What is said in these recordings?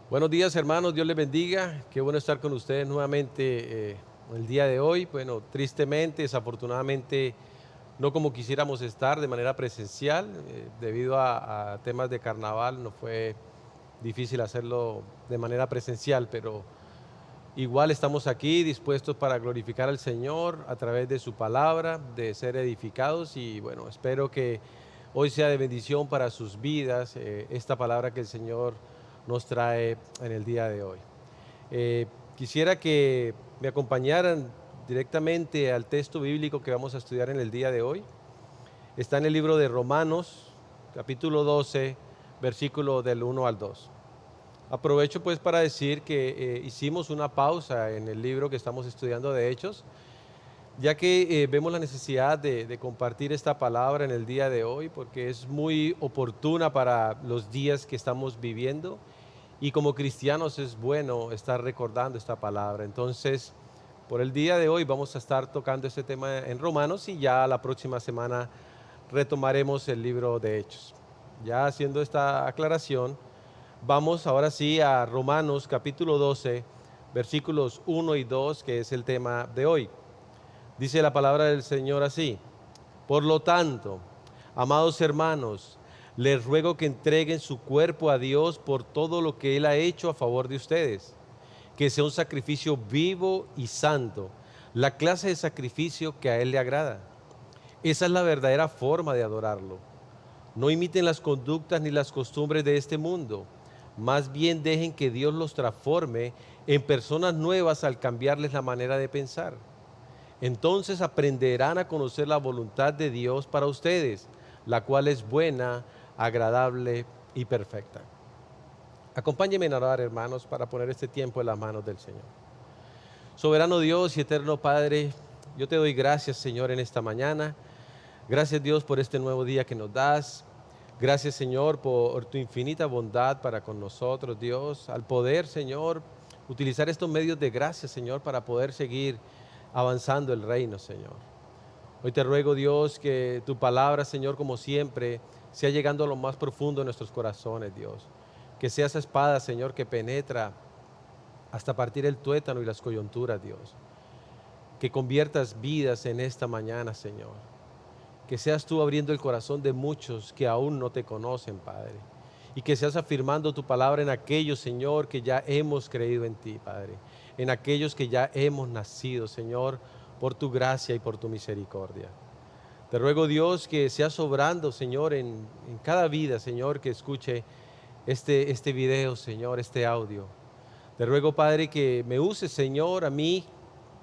Buenos días, hermanos, Dios les bendiga. Qué bueno estar con ustedes nuevamente el día de hoy. Bueno, tristemente, desafortunadamente, no como quisiéramos estar de manera presencial, debido a temas de carnaval, nos fue difícil hacerlo de manera presencial, pero igual estamos aquí dispuestos para glorificar al Señor a través de su palabra, de ser edificados y bueno, espero que hoy sea de bendición para sus vidas esta palabra que el Señor nos trae en el día de hoy. Quisiera que me acompañaran directamente al texto bíblico que vamos a estudiar en el día de hoy. Está en el libro de Romanos, capítulo 12, versículo del 1 al 2. Aprovecho pues para decir que hicimos una pausa en el libro que estamos estudiando de Hechos, ya que vemos la necesidad de compartir esta palabra en el día de hoy, porque es muy oportuna para los días que estamos viviendo y como cristianos es bueno estar recordando esta palabra. Entonces, por el día de hoy vamos a estar tocando este tema en Romanos y ya la próxima semana retomaremos el libro de Hechos. Ya haciendo esta aclaración, vamos ahora sí a Romanos capítulo 12, versículos 1 y 2, que es el tema de hoy. Dice la palabra del Señor así: por lo tanto, amados hermanos, les ruego que entreguen su cuerpo a Dios por todo lo que Él ha hecho a favor de ustedes, que sea un sacrificio vivo y santo, la clase de sacrificio que a Él le agrada. Esa es la verdadera forma de adorarlo. No imiten las conductas ni las costumbres de este mundo, más bien dejen que Dios los transforme en personas nuevas al cambiarles la manera de pensar. Entonces aprenderán a conocer la voluntad de Dios para ustedes, la cual es buena, agradable y perfecta. Acompáñenme a orar, hermanos, para poner este tiempo en las manos del Señor. Soberano Dios y eterno Padre, yo te doy gracias, Señor, en esta mañana. Gracias, Dios, por este nuevo día que nos das. Gracias, Señor, por tu infinita bondad para con nosotros, Dios, al poder, Señor, utilizar estos medios de gracia, Señor, para poder seguir avanzando el reino, Señor. Hoy te ruego, Dios, que tu palabra, Señor, como siempre, sea llegando a lo más profundo de nuestros corazones, Dios. Que sea esa espada, Señor, que penetra hasta partir el tuétano y las coyunturas, Dios. Que conviertas vidas en esta mañana, Señor. Que seas tú abriendo el corazón de muchos que aún no te conocen, Padre. Y que seas afirmando tu palabra en aquellos, Señor, que ya hemos creído en ti, Padre. En aquellos que ya hemos nacido, Señor, por tu gracia y por tu misericordia. Te ruego, Dios, que seas obrando, Señor, en cada vida, Señor, que escuche este video, Señor, este audio. Te ruego, Padre, que me uses, Señor, a mí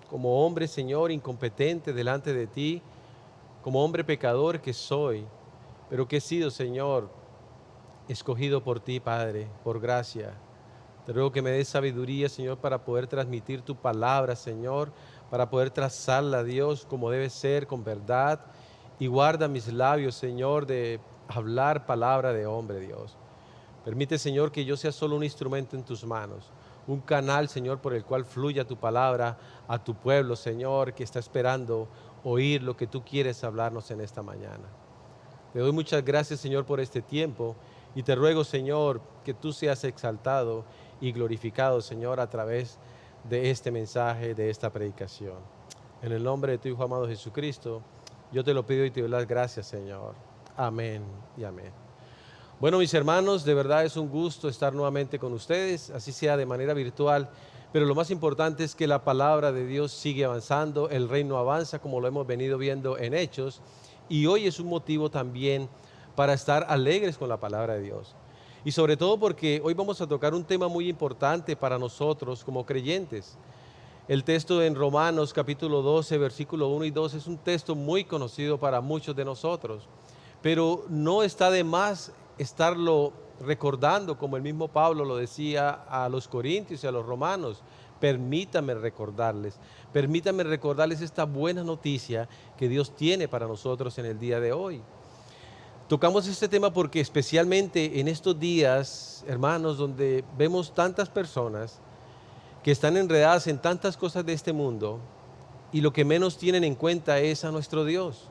como hombre, Señor, incompetente delante de ti, como hombre pecador que soy, pero que he sido, Señor, escogido por ti, Padre, por gracia. Te ruego que me des sabiduría, Señor, para poder transmitir tu palabra, Señor, para poder trazarla, Dios, como debe ser, con verdad. Y guarda mis labios, Señor, de hablar palabra de hombre, Dios. Permite, Señor, que yo sea solo un instrumento en tus manos, un canal, Señor, por el cual fluya tu palabra a tu pueblo, Señor, que está esperando oír lo que tú quieres hablarnos en esta mañana. Te doy muchas gracias, Señor, por este tiempo y te ruego, Señor, que tú seas exaltado y glorificado, Señor, a través de este mensaje, de esta predicación. En el nombre de tu Hijo amado Jesucristo, yo te lo pido y te doy las gracias, Señor. Amén y amén. Bueno, mis hermanos, de verdad es un gusto estar nuevamente con ustedes, así sea de manera virtual, pero lo más importante es que la palabra de Dios sigue avanzando, el reino avanza como lo hemos venido viendo en Hechos, y hoy es un motivo también para estar alegres con la palabra de Dios. Y sobre todo porque hoy vamos a tocar un tema muy importante para nosotros como creyentes. El texto en Romanos capítulo 12, versículo 1 y 2 es un texto muy conocido para muchos de nosotros, pero no está de más estarlo recordando, como el mismo Pablo lo decía a los corintios y a los romanos. Permítanme recordarles esta buena noticia que Dios tiene para nosotros en el día de hoy. Tocamos este tema porque especialmente en estos días, hermanos, donde vemos tantas personas que están enredadas en tantas cosas de este mundo y lo que menos tienen en cuenta es a nuestro Dios.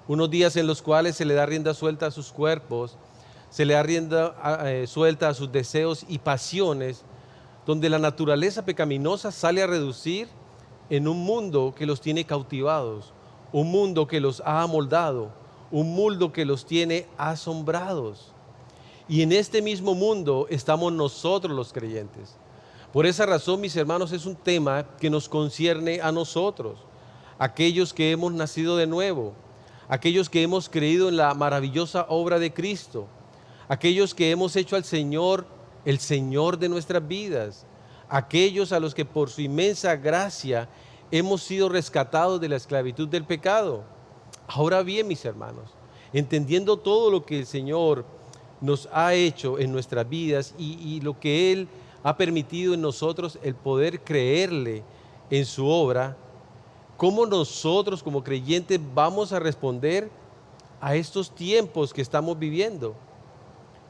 Unos días en los cuales se le da rienda suelta a sus cuerpos, se le da rienda suelta a sus deseos y pasiones, donde la naturaleza pecaminosa sale a reducir en un mundo que los tiene cautivados, un mundo que los ha amoldado, un mundo que los tiene asombrados. Y en este mismo mundo estamos nosotros los creyentes. Por esa razón, mis hermanos, es un tema que nos concierne a nosotros, aquellos que hemos nacido de nuevo, aquellos que hemos creído en la maravillosa obra de Cristo, aquellos que hemos hecho al Señor el Señor de nuestras vidas, aquellos a los que por su inmensa gracia hemos sido rescatados de la esclavitud del pecado. Ahora bien, mis hermanos, entendiendo todo lo que el Señor nos ha hecho en nuestras vidas y lo que Él ha permitido en nosotros el poder creerle en su obra, ¿cómo nosotros como creyentes vamos a responder a estos tiempos que estamos viviendo?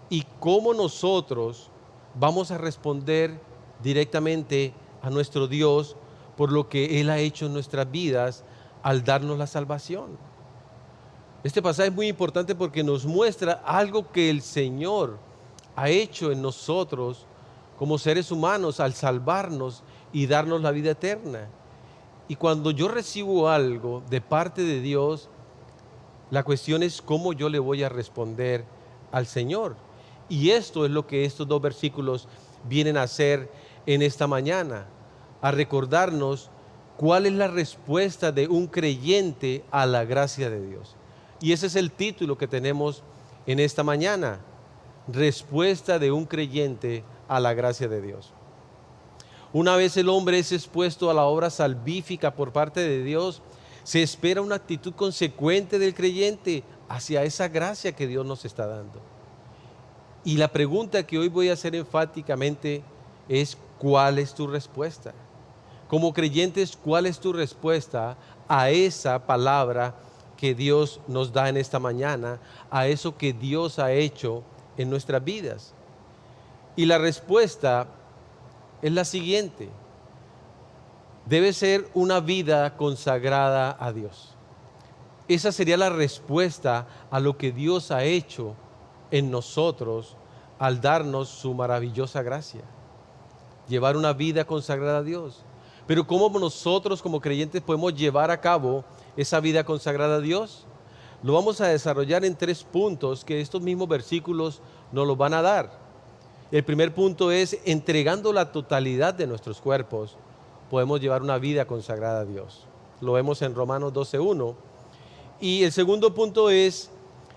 ¿Y cómo nosotros vamos a responder directamente a nuestro Dios por lo que Él ha hecho en nuestras vidas al darnos la salvación? Este pasaje es muy importante porque nos muestra algo que el Señor ha hecho en nosotros como seres humanos al salvarnos y darnos la vida eterna. Y cuando yo recibo algo de parte de Dios, la cuestión es cómo yo le voy a responder al Señor. Y esto es lo que estos dos versículos vienen a hacer en esta mañana, a recordarnos cuál es la respuesta de un creyente a la gracia de Dios. Y ese es el título que tenemos en esta mañana: respuesta de un creyente a la gracia de Dios. Una vez el hombre es expuesto a la obra salvífica por parte de Dios, se espera una actitud consecuente del creyente hacia esa gracia que Dios nos está dando. Y la pregunta que hoy voy a hacer enfáticamente es: ¿cuál es tu respuesta? Como creyentes, ¿cuál es tu respuesta a esa palabra que Dios nos da en esta mañana, a eso que Dios ha hecho en nuestras vidas? Y la respuesta es la siguiente: debe ser una vida consagrada a Dios. Esa sería la respuesta a lo que Dios ha hecho en nosotros al darnos su maravillosa gracia. Llevar una vida consagrada a Dios. Pero ¿cómo nosotros como creyentes podemos llevar a cabo esa vida consagrada a Dios? Lo vamos a desarrollar en 3 puntos que estos mismos versículos nos los van a dar. El primer punto es: entregando la totalidad de nuestros cuerpos, podemos llevar una vida consagrada a Dios. Lo vemos en Romanos 12:1. Y el segundo punto es: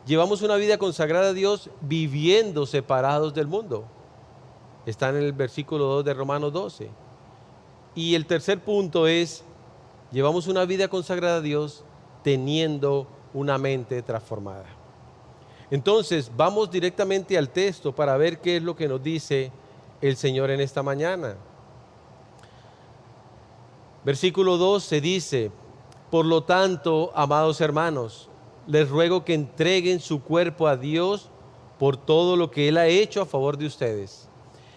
llevamos una vida consagrada a Dios viviendo separados del mundo. Está en el versículo 2 de Romanos 12. Y el tercer punto es: llevamos una vida consagrada a Dios teniendo una mente transformada. Entonces, vamos directamente al texto para ver qué es lo que nos dice el Señor en esta mañana. Versículo 2 se dice: por lo tanto, amados hermanos, les ruego que entreguen su cuerpo a Dios por todo lo que Él ha hecho a favor de ustedes,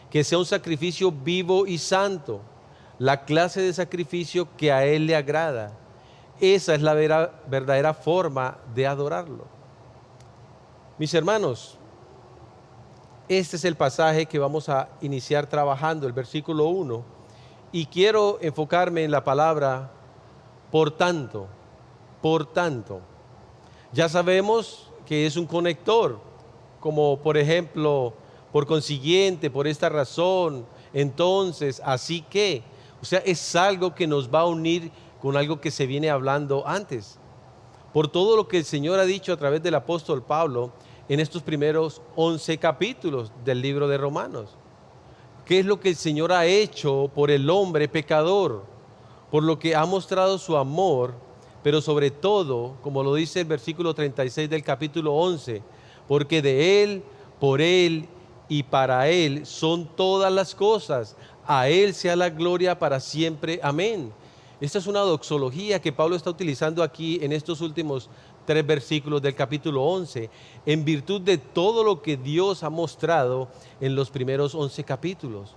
que sea un sacrificio vivo y santo, la clase de sacrificio que a Él le agrada. Esa es la verdadera forma de adorarlo. Mis hermanos, este es el pasaje que vamos a iniciar trabajando, el versículo 1, y quiero enfocarme en la palabra por tanto. Por tanto, ya sabemos que es un conector, como por ejemplo, por consiguiente, por esta razón, entonces, así que, o sea, es algo que nos va a unir con algo que se viene hablando antes. Por todo lo que el Señor ha dicho a través del apóstol Pablo en estos primeros 11 capítulos del libro de Romanos. ¿Qué es lo que el Señor ha hecho por el hombre pecador? Por lo que ha mostrado su amor, pero sobre todo, como lo dice el versículo 36 del capítulo 11, porque de Él, por Él y para Él son todas las cosas. A Él sea la gloria para siempre. Amén. Esta es una doxología que Pablo está utilizando aquí en estos últimos 3 versículos del capítulo 11, en virtud de todo lo que Dios ha mostrado en los primeros 11 capítulos.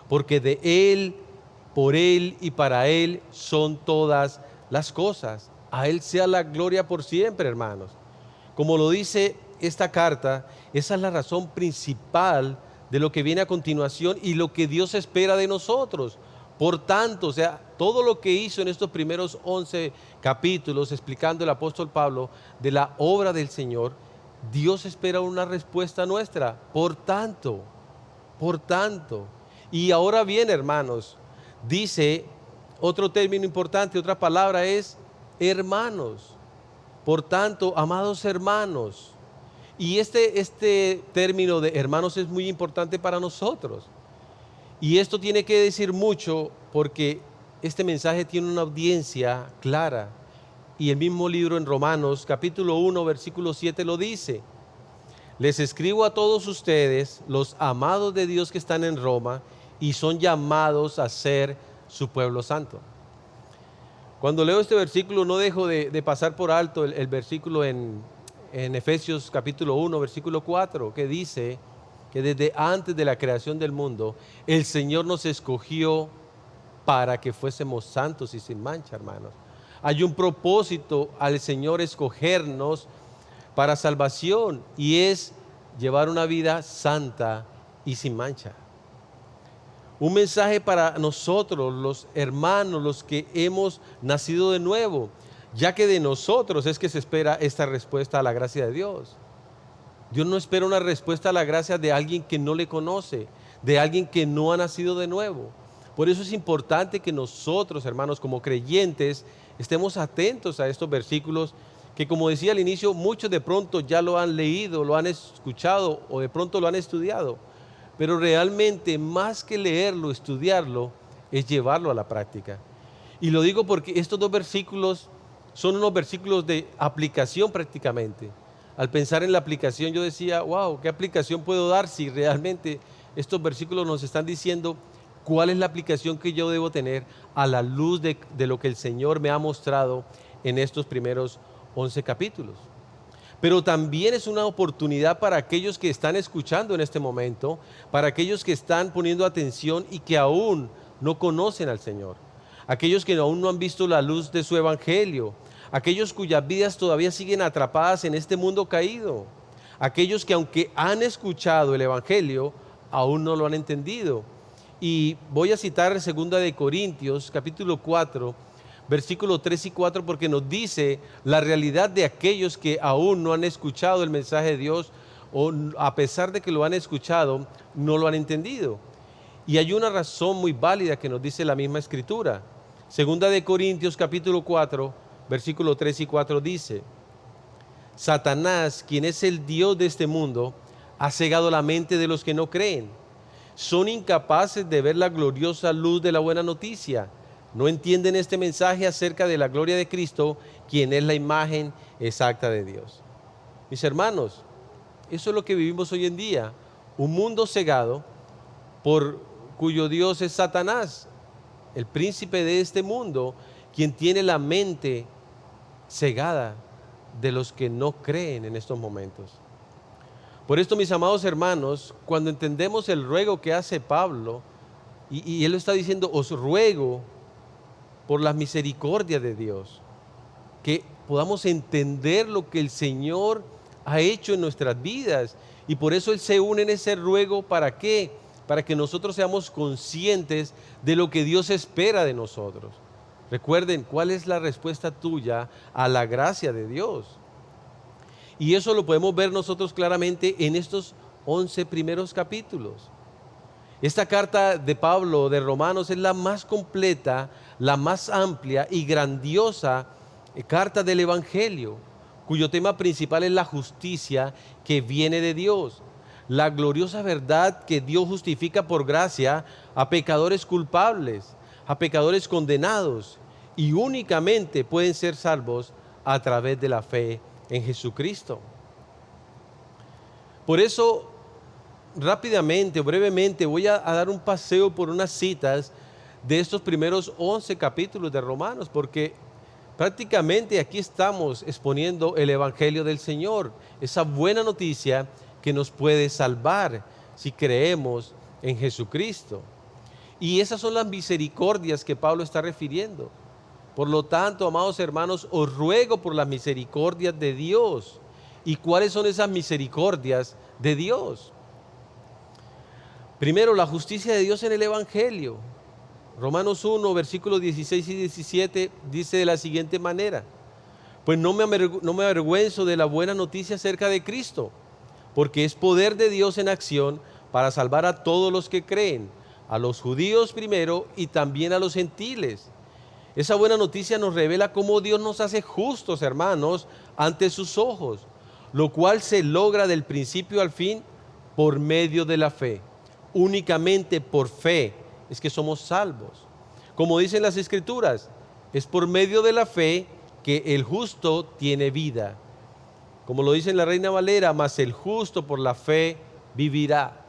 Porque de Él, por Él y para Él son todas las cosas. A Él sea la gloria por siempre, hermanos. Como lo dice esta carta, esa es la razón principal de lo que viene a continuación y lo que Dios espera de nosotros. Por tanto, o sea, todo lo que hizo en estos primeros 11 capítulos explicando el apóstol Pablo de la obra del Señor, Dios espera una respuesta nuestra. Por tanto. Y ahora bien, hermanos, dice otro término importante, otra palabra es hermanos. Por tanto, amados hermanos. Y este término de hermanos es muy importante para nosotros. Y esto tiene que decir mucho porque este mensaje tiene una audiencia clara. Y el mismo libro en Romanos, capítulo 1, versículo 7 lo dice. Les escribo a todos ustedes, los amados de Dios que están en Roma y son llamados a ser su pueblo santo. Cuando leo este versículo no dejo de pasar por alto el versículo en Efesios capítulo 1, versículo 4, que dice que desde antes de la creación del mundo, el Señor nos escogió para que fuésemos santos y sin mancha, hermanos. Hay un propósito al Señor escogernos para salvación y es llevar una vida santa y sin mancha. Un mensaje para nosotros, los hermanos, los que hemos nacido de nuevo, ya que de nosotros es que se espera esta respuesta a la gracia de Dios. Dios no espera una respuesta a la gracia de alguien que no le conoce, de alguien que no ha nacido de nuevo. Por eso es importante que nosotros, hermanos, como creyentes, estemos atentos a estos versículos que, como decía al inicio, muchos de pronto ya lo han leído, lo han escuchado o de pronto lo han estudiado. Pero realmente más que leerlo, estudiarlo, es llevarlo a la práctica. Y lo digo porque estos dos versículos son unos versículos de aplicación prácticamente. Al pensar en la aplicación yo decía, wow, ¿qué aplicación puedo dar si realmente estos versículos nos están diciendo cuál es la aplicación que yo debo tener a la luz de lo que el Señor me ha mostrado en estos primeros 11 capítulos? Pero también es una oportunidad para aquellos que están escuchando en este momento, para aquellos que están poniendo atención y que aún no conocen al Señor, aquellos que aún no han visto la luz de su evangelio, aquellos cuyas vidas todavía siguen atrapadas en este mundo caído, aquellos que aunque han escuchado el evangelio, aún no lo han entendido. Y voy a citar 2 de Corintios, capítulo 4, versículos 3 y 4, porque nos dice la realidad de aquellos que aún no han escuchado el mensaje de Dios o a pesar de que lo han escuchado, no lo han entendido. Y hay una razón muy válida que nos dice la misma Escritura. 2 de Corintios capítulo 4, versículos 3 y 4 dice: Satanás, quien es el Dios de este mundo, ha cegado la mente de los que no creen. Son incapaces de ver la gloriosa luz de la buena noticia. No entienden este mensaje acerca de la gloria de Cristo, quien es la imagen exacta de Dios. Mis hermanos, eso es lo que vivimos hoy en día. Un mundo cegado cuyo Dios es Satanás, el príncipe de este mundo, quien tiene la mente cegada de los que no creen en estos momentos. Por esto, mis amados hermanos, cuando entendemos el ruego que hace Pablo, y él lo está diciendo, os ruego por las misericordias de Dios, que podamos entender lo que el Señor ha hecho en nuestras vidas. Y por eso Él se une en ese ruego. ¿Para qué? Para que nosotros seamos conscientes de lo que Dios espera de nosotros. Recuerden, ¿cuál es la respuesta tuya a la gracia de Dios? Y eso lo podemos ver nosotros claramente en estos 11 primeros capítulos. Esta carta de Pablo de Romanos es la más completa, la más amplia y grandiosa carta del Evangelio, cuyo tema principal es la justicia que viene de Dios, la gloriosa verdad que Dios justifica por gracia a pecadores culpables, a pecadores condenados, y únicamente pueden ser salvos a través de la fe en Jesucristo. Por eso, rápidamente o brevemente voy a dar un paseo por unas citas de estos primeros 11 capítulos de Romanos, porque prácticamente aquí estamos exponiendo el Evangelio del Señor, esa buena noticia que nos puede salvar si creemos en Jesucristo. Y esas son las misericordias que Pablo está refiriendo. Por lo tanto, amados hermanos, os ruego por las misericordias de Dios. ¿Y cuáles son esas misericordias de Dios? Primero, la justicia de Dios en el Evangelio. Romanos 1, versículos 16 y 17 dice de la siguiente manera: pues no me avergüenzo de la buena noticia acerca de Cristo, porque es poder de Dios en acción para salvar a todos los que creen, a los judíos primero y también a los gentiles. Esa buena noticia nos revela cómo Dios nos hace justos, hermanos, ante sus ojos, lo cual se logra del principio al fin por medio de la fe. Únicamente por fe es que somos salvos. Como dicen las Escrituras, es por medio de la fe que el justo tiene vida. Como lo dice en la Reina Valera, mas el justo por la fe vivirá.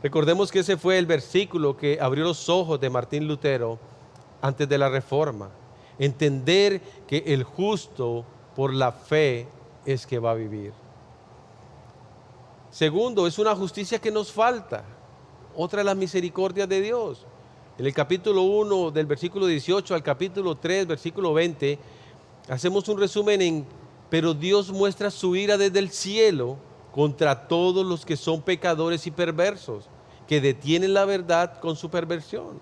Recordemos que ese fue el versículo que abrió los ojos de Martín Lutero antes de la Reforma. Entender que el justo por la fe es que va a vivir. Segundo, es una justicia que nos falta. Otra de las misericordias de Dios. En el capítulo 1 del versículo 18 al capítulo 3 versículo 20 hacemos un resumen pero Dios muestra su ira desde el cielo contra todos los que son pecadores y perversos, que detienen la verdad con su perversión.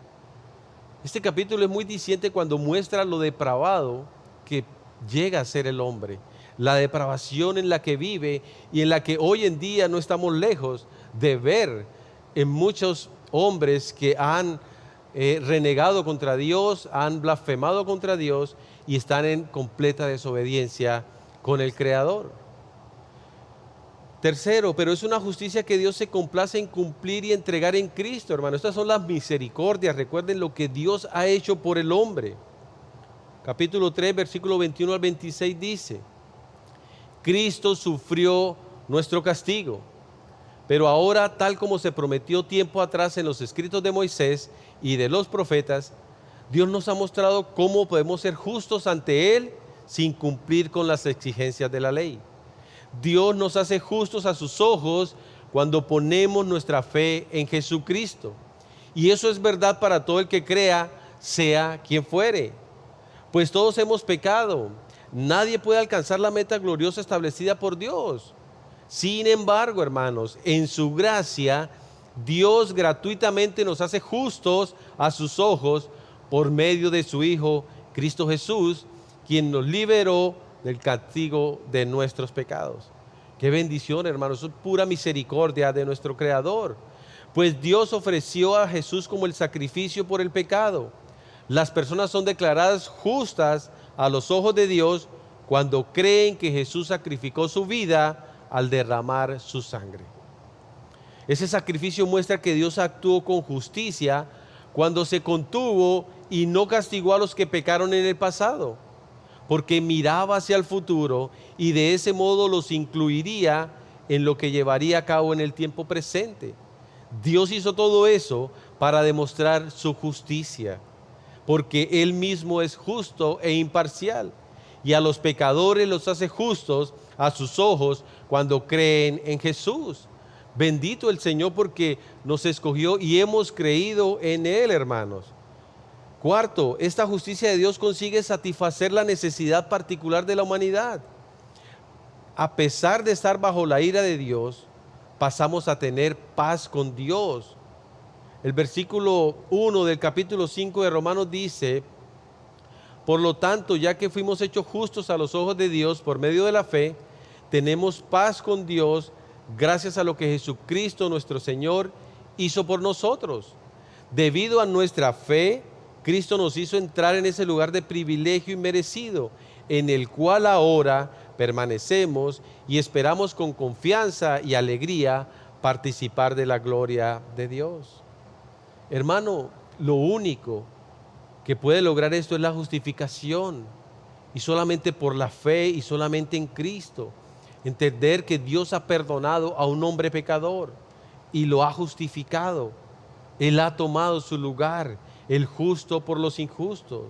Este capítulo es muy diciente cuando muestra lo depravado que llega a ser el hombre, la depravación en la que vive y en la que hoy en día no estamos lejos de ver en muchos hombres que han renegado contra Dios, han blasfemado contra Dios y están en completa desobediencia con el Creador. Tercero, pero es una justicia que Dios se complace en cumplir y entregar en Cristo, hermano. Estas son las misericordias. Recuerden lo que Dios ha hecho por el hombre. Capítulo 3, versículo 21 al 26 dice: Cristo sufrió nuestro castigo, pero ahora, tal como se prometió tiempo atrás en los escritos de Moisés y de los profetas, Dios nos ha mostrado cómo podemos ser justos ante Él sin cumplir con las exigencias de la ley. Dios nos hace justos a sus ojos cuando ponemos nuestra fe en Jesucristo. Y eso es verdad para todo el que crea, sea quien fuere. Pues todos hemos pecado. Nadie puede alcanzar la meta gloriosa establecida por Dios. Sin embargo, hermanos, en su gracia, Dios gratuitamente nos hace justos a sus ojos por medio de su Hijo, Cristo Jesús, quien nos liberó del castigo de nuestros pecados. Qué bendición, hermanos, es pura misericordia de nuestro Creador. Pues Dios ofreció a Jesús como el sacrificio por el pecado. Las personas son declaradas justas a los ojos de Dios cuando creen que Jesús sacrificó su vida al derramar su sangre. Ese sacrificio muestra que Dios actuó con justicia cuando se contuvo y no castigó a los que pecaron en el pasado, porque miraba hacia el futuro y de ese modo los incluiría en lo que llevaría a cabo en el tiempo presente. Dios hizo todo eso para demostrar su justicia, porque Él mismo es justo e imparcial, y a los pecadores los hace justos a sus ojos cuando creen en Jesús. Bendito el Señor porque nos escogió y hemos creído en Él, hermanos. Cuarto, esta justicia de Dios consigue satisfacer la necesidad particular de la humanidad. A pesar de estar bajo la ira de Dios, pasamos a tener paz con Dios. El versículo 1 del capítulo 5 de Romanos dice: por lo tanto, ya que fuimos hechos justos a los ojos de Dios por medio de la fe, tenemos paz con Dios gracias a lo que Jesucristo nuestro Señor hizo por nosotros. Debido a nuestra fe, Cristo nos hizo entrar en ese lugar de privilegio inmerecido, en el cual ahora permanecemos y esperamos con confianza y alegría participar de la gloria de Dios. Hermano, lo único que puede lograr esto es la justificación, y solamente por la fe y solamente en Cristo. Entender que Dios ha perdonado a un hombre pecador y lo ha justificado. Él ha tomado su lugar, el justo por los injustos.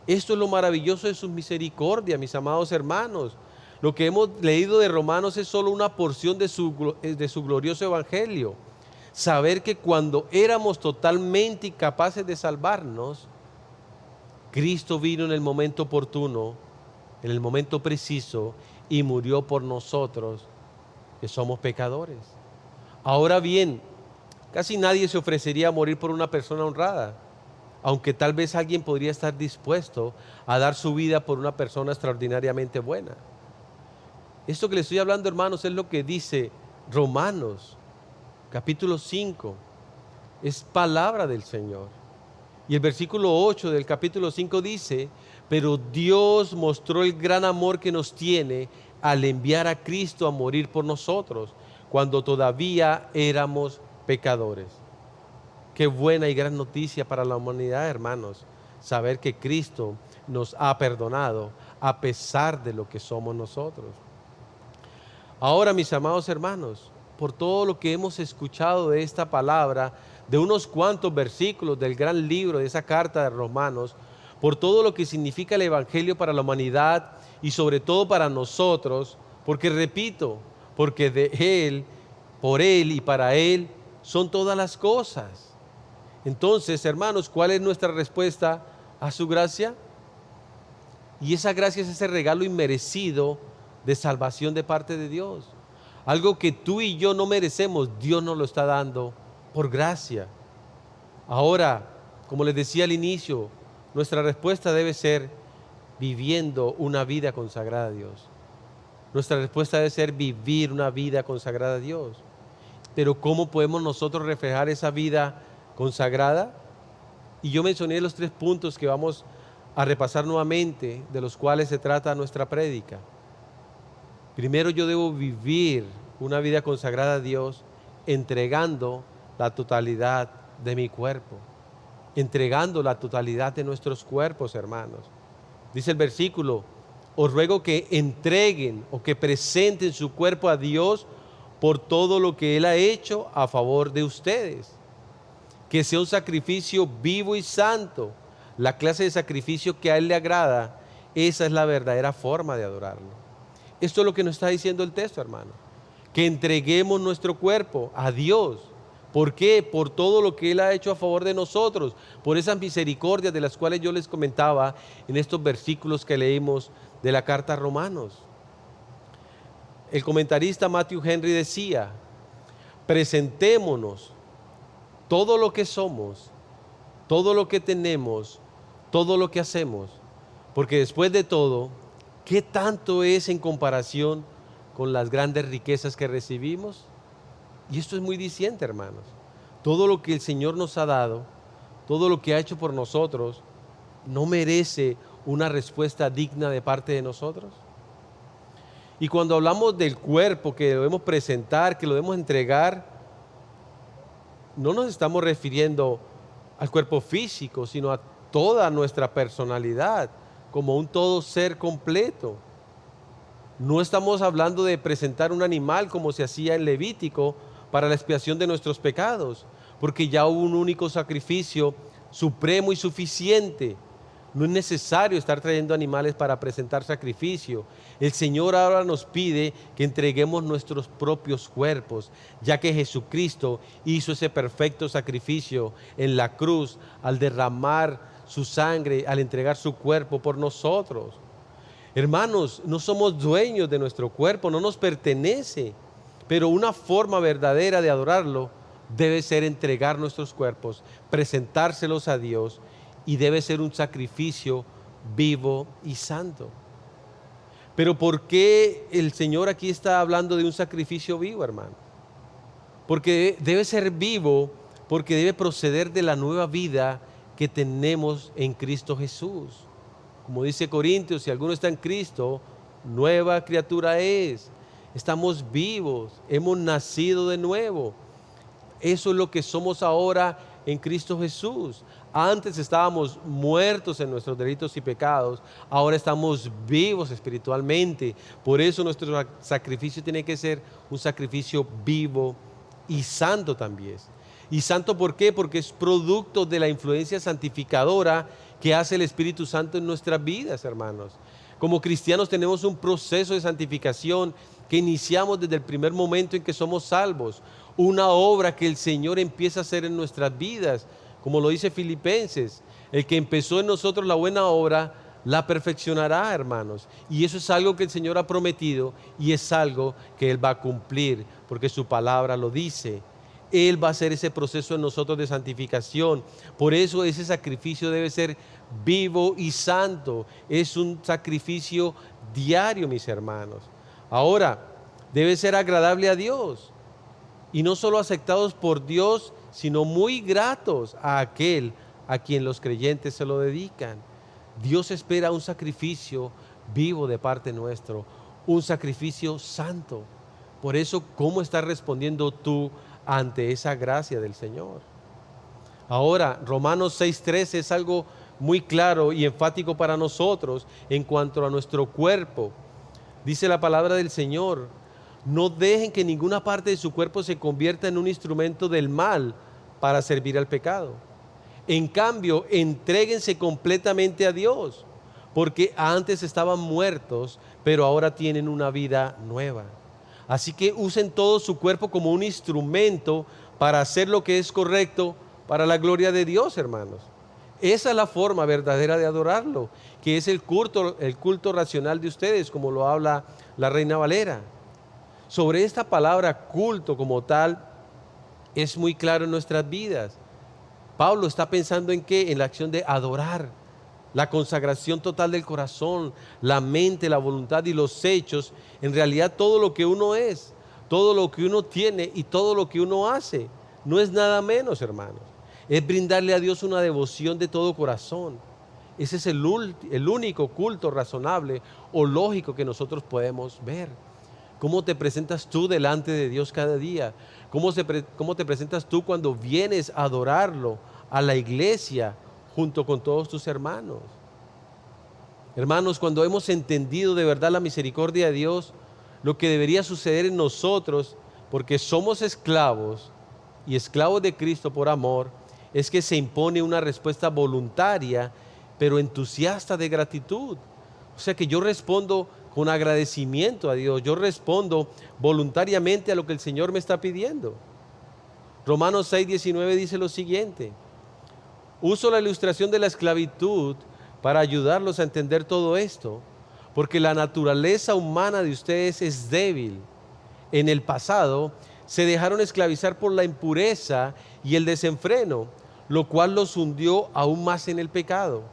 Esto es lo maravilloso de sus misericordias, mis amados hermanos. Lo que hemos leído de Romanos es solo una porción de su glorioso evangelio. Saber que cuando éramos totalmente incapaces de salvarnos, Cristo vino en el momento oportuno, en el momento preciso, y murió por nosotros, que somos pecadores. Ahora bien, casi nadie se ofrecería a morir por una persona honrada, aunque tal vez alguien podría estar dispuesto a dar su vida por una persona extraordinariamente buena. Esto que le estoy hablando, hermanos, es lo que dice Romanos, capítulo 5. Es palabra del Señor. Y el versículo 8 del capítulo 5 dice: pero Dios mostró el gran amor que nos tiene al enviar a Cristo a morir por nosotros, cuando todavía éramos pecadores. Qué buena y gran noticia para la humanidad, hermanos, saber que Cristo nos ha perdonado a pesar de lo que somos nosotros. Ahora, mis amados hermanos, por todo lo que hemos escuchado de esta palabra, de unos cuantos versículos del gran libro de esa carta de Romanos, por todo lo que significa el Evangelio para la humanidad y sobre todo para nosotros, porque repito, porque de Él, por Él y para Él son todas las cosas. Entonces, hermanos, ¿cuál es nuestra respuesta a su gracia? Y esa gracia es ese regalo inmerecido de salvación de parte de Dios. Algo que tú y yo no merecemos, Dios nos lo está dando por gracia. Ahora, como les decía al inicio, nuestra respuesta debe ser viviendo una vida consagrada a Dios. Nuestra respuesta debe ser vivir una vida consagrada a Dios. Pero ¿cómo podemos nosotros reflejar esa vida consagrada? Y yo mencioné los 3 puntos que vamos a repasar nuevamente, de los cuales se trata nuestra prédica. Primero, yo debo vivir una vida consagrada a Dios entregando la totalidad de mi cuerpo, entregando la totalidad de nuestros cuerpos, hermanos. Dice el versículo: os ruego que entreguen o que presenten su cuerpo a Dios por todo lo que Él ha hecho a favor de ustedes. Que sea un sacrificio vivo y santo, la clase de sacrificio que a Él le agrada. Esa es la verdadera forma de adorarlo. Esto es lo que nos está diciendo el texto, hermano. Que entreguemos nuestro cuerpo a Dios. ¿Por qué? Por todo lo que Él ha hecho a favor de nosotros, por esas misericordias de las cuales yo les comentaba en estos versículos que leímos de la carta a Romanos. El comentarista Matthew Henry decía: presentémonos todo lo que somos, todo lo que tenemos, todo lo que hacemos, porque después de todo, ¿qué tanto es en comparación con las grandes riquezas que recibimos? Y esto es muy diciente, hermanos. Todo lo que el Señor nos ha dado, todo lo que ha hecho por nosotros, ¿no merece una respuesta digna de parte de nosotros? Y cuando hablamos del cuerpo que debemos presentar, que lo debemos entregar, no nos estamos refiriendo al cuerpo físico, sino a toda nuestra personalidad, como un todo ser completo. No estamos hablando de presentar un animal como se hacía en Levítico para la expiación de nuestros pecados, porque ya hubo un único sacrificio supremo y suficiente. No es necesario estar trayendo animales para presentar sacrificio. El Señor ahora nos pide que entreguemos nuestros propios cuerpos, ya que Jesucristo hizo ese perfecto sacrificio en la cruz al derramar su sangre, al entregar su cuerpo por nosotros. Hermanos, no somos dueños de nuestro cuerpo, no nos pertenece, pero una forma verdadera de adorarlo debe ser entregar nuestros cuerpos, presentárselos a Dios, y debe ser un sacrificio vivo y santo. Pero ¿por qué el Señor aquí está hablando de un sacrificio vivo, hermano? Porque debe ser vivo, porque debe proceder de la nueva vida que tenemos en Cristo Jesús. Como dice Corintios, si alguno está en Cristo, nueva criatura es. Estamos vivos, hemos nacido de nuevo. Eso es lo que somos ahora en Cristo Jesús. Antes estábamos muertos en nuestros delitos y pecados, ahora estamos vivos espiritualmente. Por eso nuestro sacrificio tiene que ser un sacrificio vivo y santo también. ¿Y santo por qué? Porque es producto de la influencia santificadora que hace el Espíritu Santo en nuestras vidas, hermanos. Como cristianos tenemos un proceso de santificación que iniciamos desde el primer momento en que somos salvos. Una obra que el Señor empieza a hacer en nuestras vidas, como lo dice Filipenses: el que empezó en nosotros la buena obra, la perfeccionará, hermanos. Y eso es algo que el Señor ha prometido y es algo que Él va a cumplir, porque su palabra lo dice. Él va a hacer ese proceso en nosotros de santificación. Por eso ese sacrificio debe ser vivo y santo. Es un sacrificio diario, mis hermanos. Ahora, debe ser agradable a Dios. Y no solo aceptados por Dios, sino muy gratos a aquel a quien los creyentes se lo dedican. Dios espera un sacrificio vivo de parte nuestro, un sacrificio santo. Por eso, ¿cómo estás respondiendo tú ante esa gracia del Señor? Ahora, Romanos 6:13 es algo muy claro y enfático para nosotros en cuanto a nuestro cuerpo. Dice la palabra del Señor: no dejen que ninguna parte de su cuerpo se convierta en un instrumento del mal para servir al pecado. En cambio, entréguense completamente a Dios, porque antes estaban muertos, pero ahora tienen una vida nueva. Así que usen todo su cuerpo como un instrumento para hacer lo que es correcto para la gloria de Dios, hermanos. Esa es la forma verdadera de adorarlo, que es el culto racional de ustedes, como lo habla la Reina Valera. Sobre esta palabra culto como tal, es muy claro en nuestras vidas. Pablo está pensando en qué, en la acción de adorar, la consagración total del corazón, la mente, la voluntad y los hechos, en realidad todo lo que uno es, todo lo que uno tiene y todo lo que uno hace, no es nada menos, hermanos. Es brindarle a Dios una devoción de todo corazón. Ese es el único culto razonable o lógico que nosotros podemos ver. ¿Cómo te presentas tú delante de Dios cada día? ¿Cómo te presentas tú cuando vienes a adorarlo a la iglesia junto con todos tus hermanos? Hermanos, cuando hemos entendido de verdad la misericordia de Dios, lo que debería suceder en nosotros, porque somos esclavos y esclavos de Cristo por amor, es que se impone una respuesta voluntaria, pero entusiasta de gratitud. O sea que yo respondo con agradecimiento a Dios, yo respondo voluntariamente a lo que el Señor me está pidiendo. Romanos 6:19 dice lo siguiente: uso la ilustración de la esclavitud para ayudarlos a entender todo esto, porque la naturaleza humana de ustedes es débil. En el pasado se dejaron esclavizar por la impureza y el desenfreno, lo cual los hundió aún más en el pecado.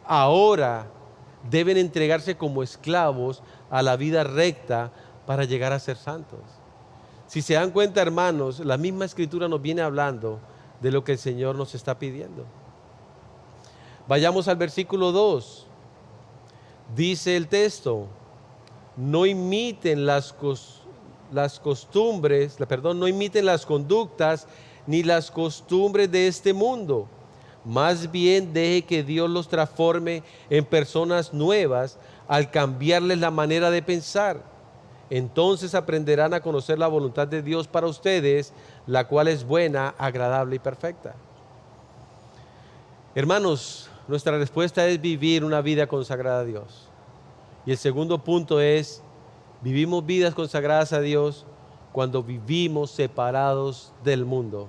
Ahora deben entregarse como esclavos a la vida recta para llegar a ser santos. Si se dan cuenta, hermanos, la misma escritura nos viene hablando de lo que el Señor nos está pidiendo. Vayamos al versículo 2. Dice el texto: no imiten no imiten las conductas ni las costumbres de este mundo. Más bien deje que Dios los transforme en personas nuevas al cambiarles la manera de pensar. Entonces aprenderán a conocer la voluntad de Dios para ustedes, la cual es buena, agradable y perfecta. Hermanos, nuestra respuesta es vivir una vida consagrada a Dios. Y el segundo punto es: vivimos vidas consagradas a Dios cuando vivimos separados del mundo.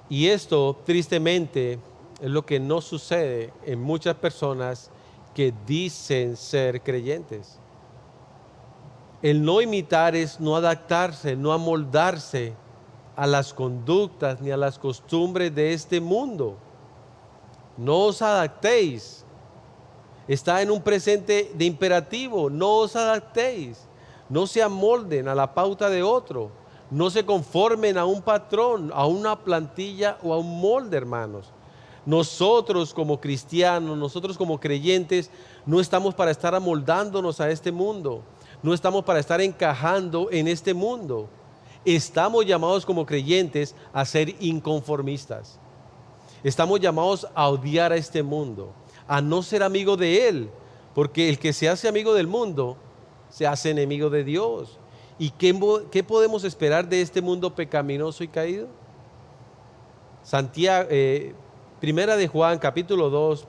Y esto, tristemente, es lo que no sucede en muchas personas que dicen ser creyentes. El no imitar es no adaptarse, no amoldarse a las conductas ni a las costumbres de este mundo. No os adaptéis. Está en un presente de imperativo: no os adaptéis. No se amolden a la pauta de otro. No se conformen a un patrón, a una plantilla o a un molde, hermanos. Nosotros como cristianos, nosotros como creyentes, no estamos para estar amoldándonos a este mundo. No estamos para estar encajando en este mundo. Estamos llamados como creyentes a ser inconformistas. Estamos llamados a odiar a este mundo, a no ser amigo de él, porque el que se hace amigo del mundo se hace enemigo de Dios. ¿Y qué podemos esperar de este mundo pecaminoso y caído? Primera de Juan, capítulo 2,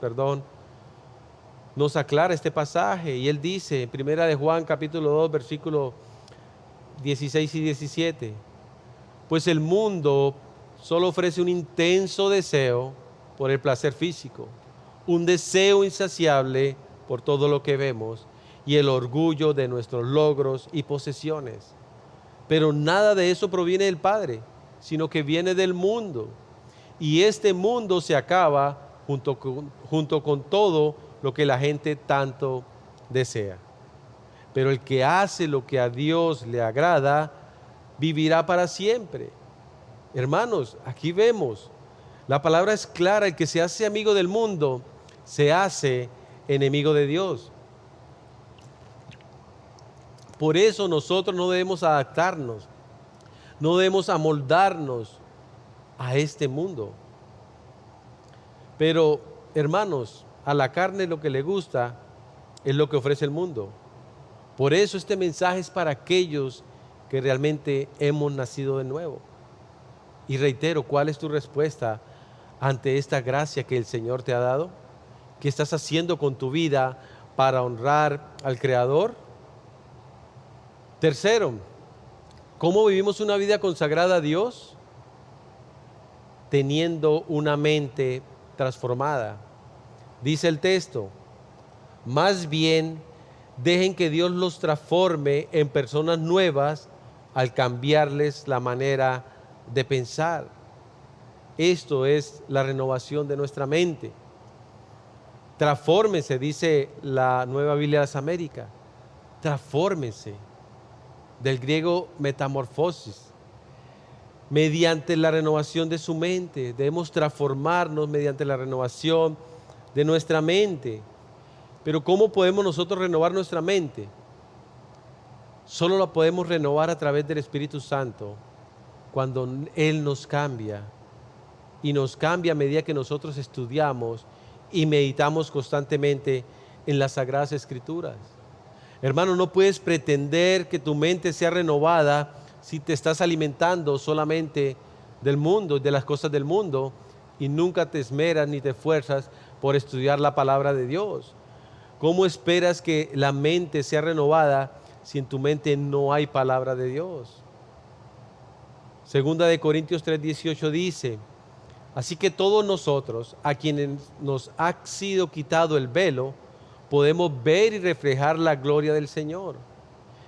nos aclara este pasaje, y él dice, Primera de Juan, capítulo 2, versículo 16 y 17: pues el mundo solo ofrece un intenso deseo por el placer físico, un deseo insaciable por todo lo que vemos y el orgullo de nuestros logros y posesiones. Pero nada de eso proviene del Padre, sino que viene del mundo. Y este mundo se acaba junto con todo lo que la gente tanto desea. Pero el que hace lo que a Dios le agrada, vivirá para siempre. Hermanos, aquí vemos, la palabra es clara: el que se hace amigo del mundo, se hace enemigo de Dios. Por eso nosotros no debemos adaptarnos, no debemos amoldarnos a este mundo. Pero, hermanos, a la carne lo que le gusta es lo que ofrece el mundo. Por eso este mensaje es para aquellos que realmente hemos nacido de nuevo. Y reitero, ¿cuál es tu respuesta ante esta gracia que el Señor te ha dado? ¿Qué estás haciendo con tu vida para honrar al Creador? Tercero, ¿cómo vivimos una vida consagrada a Dios? Teniendo una mente transformada. Dice el texto: más bien dejen que Dios los transforme en personas nuevas al cambiarles la manera de pensar. Esto es la renovación de nuestra mente. Transfórmense, dice la Nueva Biblia de las Américas. Transfórmense, del griego metamorfosis. Mediante la renovación de su mente. Debemos transformarnos mediante la renovación de nuestra mente. Pero ¿cómo podemos nosotros renovar nuestra mente? Solo la podemos renovar a través del Espíritu Santo, cuando Él nos cambia. Y nos cambia a medida que nosotros estudiamos y meditamos constantemente en las Sagradas Escrituras. Hermano, no puedes pretender que tu mente sea renovada si te estás alimentando solamente del mundo, de las cosas del mundo, y nunca te esmeras ni te esfuerzas por estudiar la palabra de Dios. ¿Cómo esperas que la mente sea renovada si en tu mente no hay palabra de Dios? Segunda de Corintios 3:18 dice: así que todos nosotros, a quienes nos ha sido quitado el velo, podemos ver y reflejar la gloria del Señor.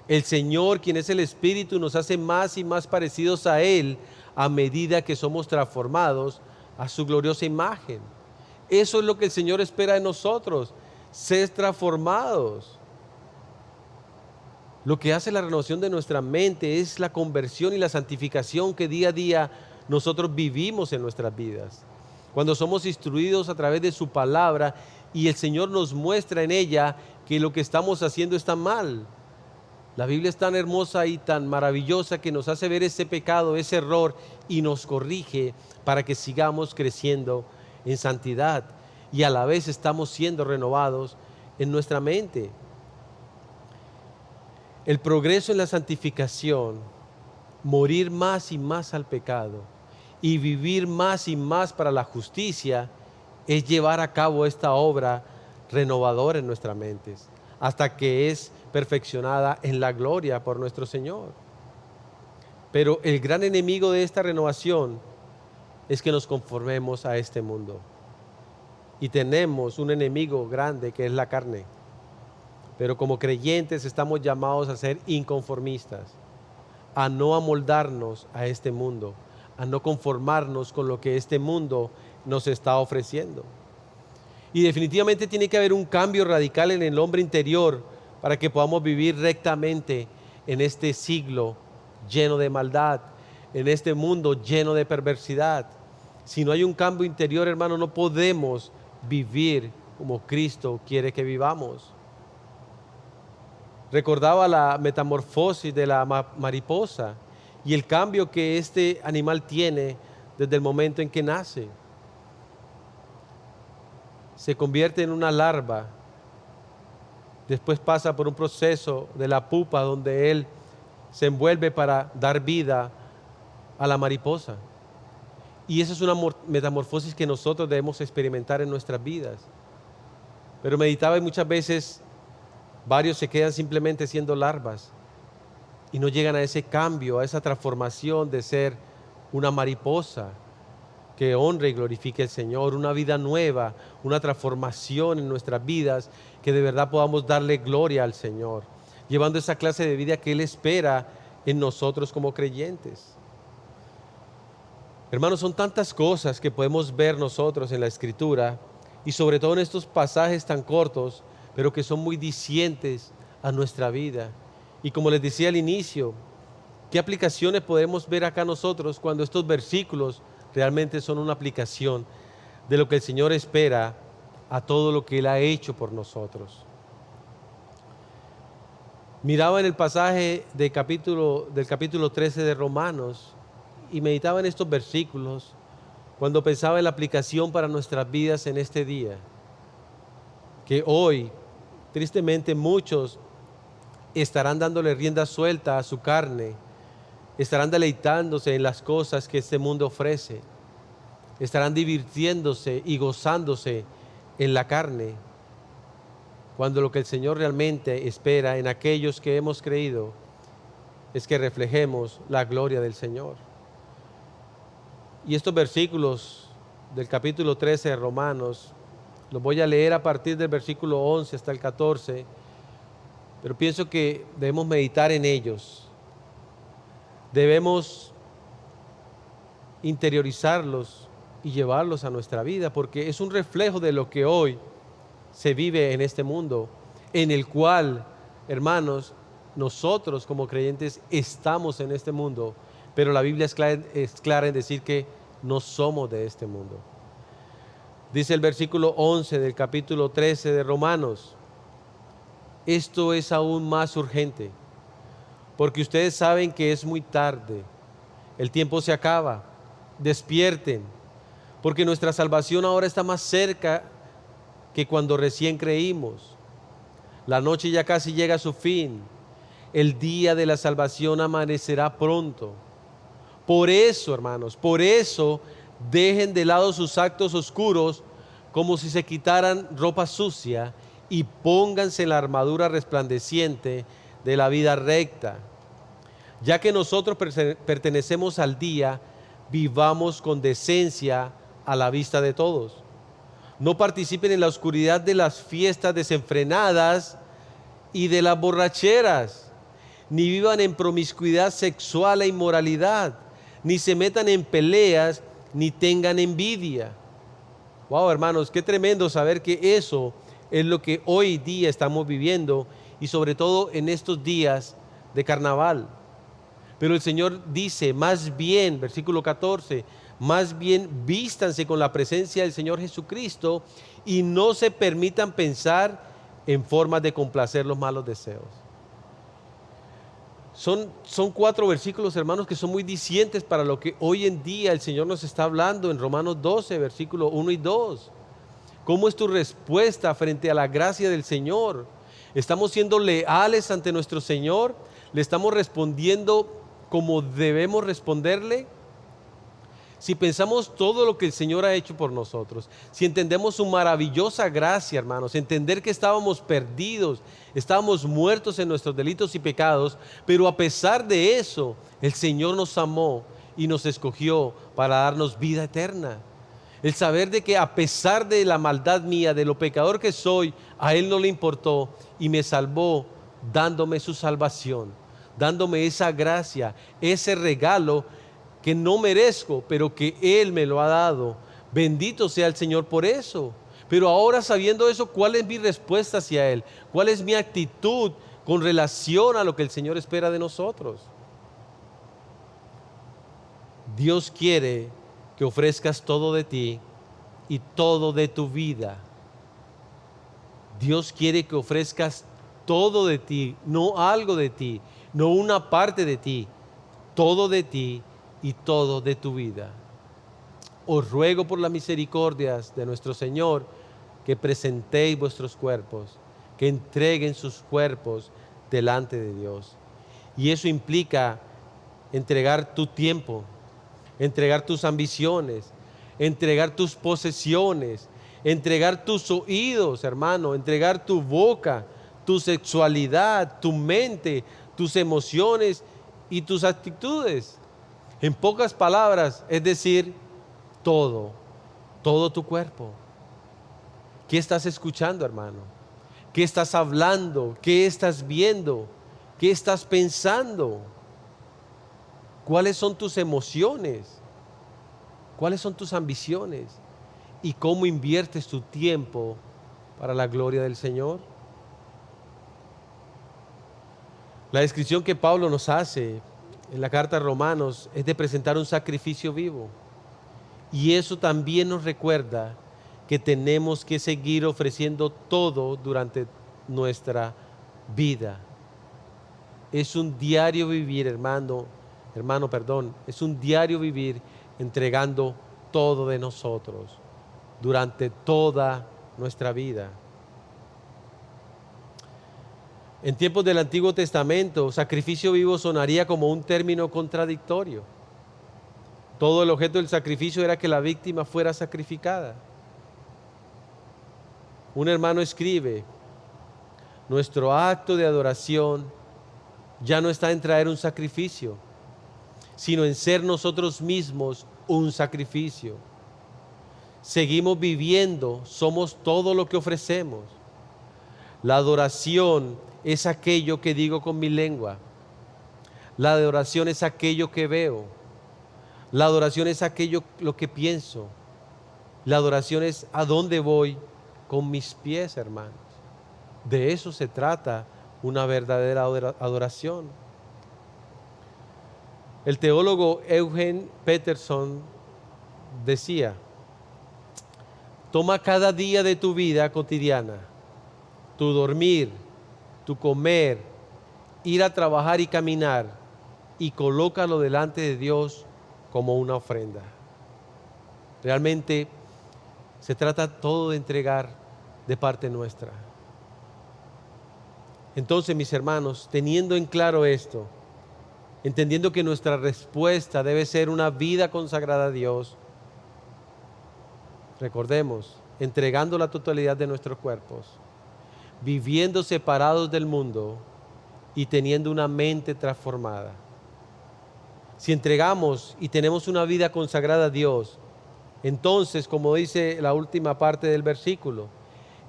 El Señor, quien es el Espíritu, nos hace más y más parecidos a Él a medida que somos transformados a su gloriosa imagen. Eso es lo que el Señor espera de nosotros, ser transformados. Lo que hace la renovación de nuestra mente es la conversión y la santificación que día a día nosotros vivimos en nuestras vidas. Cuando somos instruidos a través de su palabra y el Señor nos muestra en ella que lo que estamos haciendo está mal. La Biblia es tan hermosa y tan maravillosa que nos hace ver ese pecado, ese error, y nos corrige para que sigamos creciendo en santidad y a la vez estamos siendo renovados en nuestra mente. El progreso en la santificación, morir más y más al pecado y vivir más y más para la justicia, es llevar a cabo esta obra renovadora en nuestras mentes, hasta que es perfeccionada en la gloria por nuestro Señor. Pero el gran enemigo de esta renovación es que nos conformemos a este mundo. Y tenemos un enemigo grande que es la carne. Pero como creyentes estamos llamados a ser inconformistas, a no amoldarnos a este mundo, a no conformarnos con lo que este mundo nos está ofreciendo. Y definitivamente tiene que haber un cambio radical en el hombre interior para que podamos vivir rectamente en este siglo lleno de maldad, en este mundo lleno de perversidad. Si no hay un cambio interior, hermano, no podemos vivir como Cristo quiere que vivamos. Recordaba la metamorfosis de la mariposa y el cambio que este animal tiene desde el momento en que nace. Se convierte en una larva, después pasa por un proceso de la pupa donde él se envuelve para dar vida a la mariposa. Y esa es una metamorfosis que nosotros debemos experimentar en nuestras vidas. Pero meditaba y muchas veces varios se quedan simplemente siendo larvas y no llegan a ese cambio, a esa transformación de ser una mariposa. que honre y glorifique al Señor, una vida nueva, una transformación en nuestras vidas, que de verdad podamos darle gloria al Señor, llevando esa clase de vida que Él espera en nosotros como creyentes. Hermanos, son tantas cosas que podemos ver nosotros en la Escritura y sobre todo en estos pasajes tan cortos, pero que son muy dicientes a nuestra vida. Y como les decía al inicio, ¿qué aplicaciones podemos ver acá nosotros cuando estos versículos realmente son una aplicación de lo que el Señor espera a todo lo que Él ha hecho por nosotros? Miraba en el pasaje del capítulo 13 de Romanos y meditaba en estos versículos cuando pensaba en la aplicación para nuestras vidas en este día. Que hoy, tristemente, muchos estarán dándole rienda suelta a su carne, estarán deleitándose en las cosas que este mundo ofrece, estarán divirtiéndose y gozándose en la carne, cuando lo que el Señor realmente espera en aquellos que hemos creído es que reflejemos la gloria del Señor. Y estos versículos del capítulo 13 de Romanos, los voy a leer a partir del versículo 11 hasta el 14, pero pienso que debemos meditar en ellos, debemos interiorizarlos y llevarlos a nuestra vida, porque es un reflejo de lo que hoy se vive en este mundo, en el cual, hermanos, nosotros como creyentes estamos en este mundo, pero la Biblia es clara en decir que no somos de este mundo. Dice el versículo 11 del capítulo 13 de Romanos: esto es aún más urgente, porque ustedes saben que es muy tarde, el tiempo se acaba, despierten, porque nuestra salvación ahora está más cerca que cuando recién creímos. La noche ya casi llega a su fin, el día de la salvación amanecerá pronto. Por eso, hermanos, por eso dejen de lado sus actos oscuros como si se quitaran ropa sucia y pónganse la armadura resplandeciente de la vida recta. Ya que nosotros pertenecemos al día, vivamos con decencia a la vista de todos. No participen en la oscuridad de las fiestas desenfrenadas y de las borracheras, ni vivan en promiscuidad sexual e inmoralidad, ni se metan en peleas, ni tengan envidia. Wow, hermanos, qué tremendo saber que eso es lo que hoy día estamos viviendo, y sobre todo en estos días de carnaval. Pero el Señor dice, más bien, versículo 14, más bien vístanse con la presencia del Señor Jesucristo y no se permitan pensar en formas de complacer los malos deseos. Son 4 versículos, hermanos, que son muy dicientes para lo que hoy en día el Señor nos está hablando en Romanos 12, versículos 1 y 2. ¿Cómo es tu respuesta frente a la gracia del Señor? ¿Estamos siendo leales ante nuestro Señor? ¿Le estamos respondiendo como debemos responderle? Si pensamos todo lo que el Señor ha hecho por nosotros, si entendemos su maravillosa gracia, hermanos, entender que estábamos perdidos, estábamos muertos en nuestros delitos y pecados, pero a pesar de eso, el Señor nos amó y nos escogió para darnos vida eterna. El saber de que a pesar de la maldad mía, de lo pecador que soy, a Él no le importó y me salvó dándome su salvación, dándome esa gracia, ese regalo que no merezco, pero que Él me lo ha dado. Bendito sea el Señor por eso. Pero ahora, sabiendo eso, ¿cuál es mi respuesta hacia Él? ¿Cuál es mi actitud con relación a lo que el Señor espera de nosotros? Dios quiere que ofrezcas todo de ti y todo de tu vida. Dios quiere que ofrezcas todo de ti, no algo de ti, no una parte de ti, todo de ti y todo de tu vida. Os ruego por las misericordias de nuestro Señor que presentéis vuestros cuerpos, que entreguen sus cuerpos delante de Dios. Y eso implica entregar tu tiempo, entregar tus ambiciones, entregar tus posesiones, entregar tus oídos, hermano, entregar tu boca, tu sexualidad, tu mente, tus emociones y tus actitudes. En pocas palabras, es decir, todo, todo tu cuerpo. ¿Qué estás escuchando, hermano? ¿Qué estás hablando? ¿Qué estás viendo? ¿Qué estás pensando? ¿Cuáles son tus emociones? ¿Cuáles son tus ambiciones? ¿Y cómo inviertes tu tiempo para la gloria del Señor? La descripción que Pablo nos hace en la carta a Romanos es de presentar un sacrificio vivo. Y eso también nos recuerda que tenemos que seguir ofreciendo todo durante nuestra vida. Es un diario vivir, es un diario vivir entregando todo de nosotros durante toda nuestra vida. En tiempos del Antiguo Testamento, sacrificio vivo sonaría como un término contradictorio. Todo el objeto del sacrificio era que la víctima fuera sacrificada. Un hermano escribe: nuestro acto de adoración ya no está en traer un sacrificio, sino en ser nosotros mismos un sacrificio. Seguimos viviendo, somos todo lo que ofrecemos. La adoración es aquello que digo con mi lengua. La adoración es aquello que veo. La adoración es aquello lo que pienso. La adoración es a dónde voy con mis pies, hermanos. De eso se trata una verdadera adoración. El teólogo Eugene Peterson decía: toma cada día de tu vida cotidiana, tu dormir, tu comer, ir a trabajar y caminar, y colócalo delante de Dios como una ofrenda. Realmente se trata todo de entregar de parte nuestra. Entonces, mis hermanos, teniendo en claro esto, entendiendo que nuestra respuesta debe ser una vida consagrada a Dios, recordemos, entregando la totalidad de nuestros cuerpos, viviendo separados del mundo y teniendo una mente transformada. Si entregamos y tenemos una vida consagrada a Dios, entonces, como dice la última parte del versículo,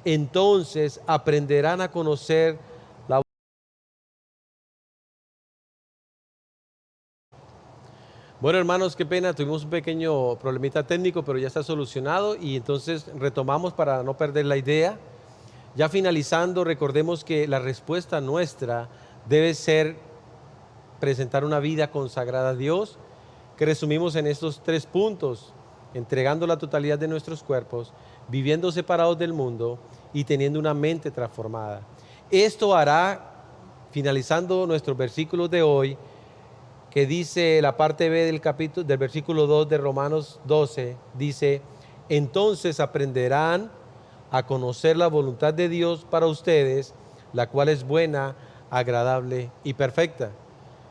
entonces aprenderán a conocer la... Bueno, hermanos, qué pena, tuvimos un pequeño problemita técnico, pero ya está solucionado y entonces retomamos para no perder la idea. Ya finalizando, recordemos que la respuesta nuestra debe ser presentar una vida consagrada a Dios, que resumimos en estos 3 puntos: entregando la totalidad de nuestros cuerpos, viviendo separados del mundo y teniendo una mente transformada. Esto hará, finalizando nuestros versículos de hoy, que dice la parte B del versículo 2 de Romanos 12, dice: entonces aprenderán a conocer la voluntad de Dios para ustedes, la cual es buena, agradable y perfecta.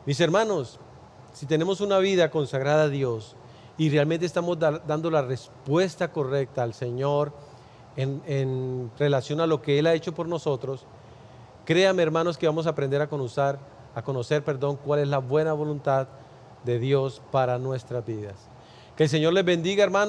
Mis hermanos, si tenemos una vida consagrada a Dios y realmente estamos dando la respuesta correcta al Señor en relación a lo que Él ha hecho por nosotros, créame, hermanos, que vamos a aprender a conocer, cuál es la buena voluntad de Dios para nuestras vidas. Que el Señor les bendiga, hermanos.